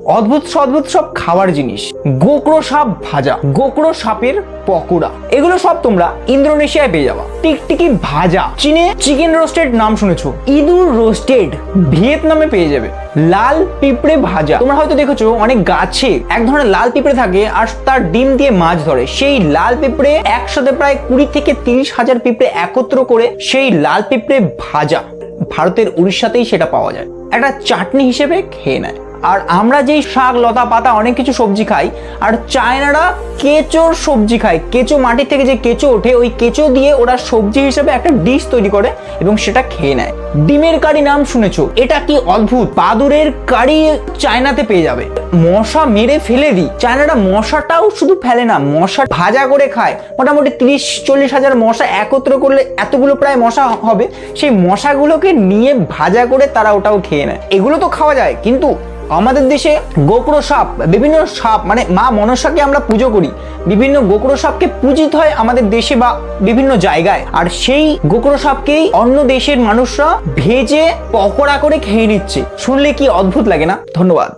অদ্ভুত অদ্ভুত সব খাবার জিনিস, গোকরো সাপ ভাজা, গোকরো সাপের পকোড়া, এগুলো সব তোমরা ইন্দোনেশিয়ায় পেয়ে যাবা। টিকটিকি ভাজা, চীনে চিকেন রোস্টেড নাম শুনেছো, ইঁদুর রোস্টেড ভিয়েতনামে পেয়ে যাবে। লাল পিঁপড়ে ভাজা, তোমরা হয়তো দেখেছো অনেক গাছে এক ধরনের লাল পিঁপড়ে থাকে আর তার ডিম দিয়ে মাছ ধরে। সেই লাল পিঁপড়ে একসাথে প্রায় 20 থেকে 30,000 পিঁপড়ে একত্র করে সেই লাল পিঁপড়ে ভাজা ভারতের উড়িষ্যাতেই সেটা পাওয়া যায়, একটা চাটনি হিসেবে খেয়ে নেয়। আর আমরা যেই শাক লতা পাতা অনেক কিছু সবজি খাই, আর চায়নারা কেঁচোর সবজি খায়। কেঁচো মাটি থেকে যে কেঁচো ওঠে, ওই কেঁচো দিয়ে ওরা সবজি হিসেবে একটা ডিশ তৈরি করে এবং সেটা খেয়ে নেয়। ডিমের কারি নাম শুনেছো, এটা কি অদ্ভুত, বাদুরের কারি চায়নাতে পেয়ে যাবে। মশা মেরে ফেলে দিই, চায়নারা মশাটাও শুধু ফেলে না, মশা ভাজা করে খায়। মোটামুটি 30-40 হাজার মশা একত্র করলে এতগুলো প্রায় মশা হবে, সেই মশাগুলোকে নিয়ে ভাজা করে তারা ওটাও খেয়ে নেয়। এগুলো তো খাওয়া যায়, কিন্তু আমাদের দেশে গোকরো সাপ, বিভিন্ন সাপ মানে মা মনসাকে আমরা পুজো করি, বিভিন্ন গোকরো সাপকে পূজিত হয় আমাদের দেশে বা বিভিন্ন জায়গায়। আর সেই গোকরো সাপকেই অন্য দেশের মানুষরা ভেজে পকোড়া করে খেয়ে নিচ্ছে। শুনলে কি অদ্ভুত লাগে না? ধন্যবাদ।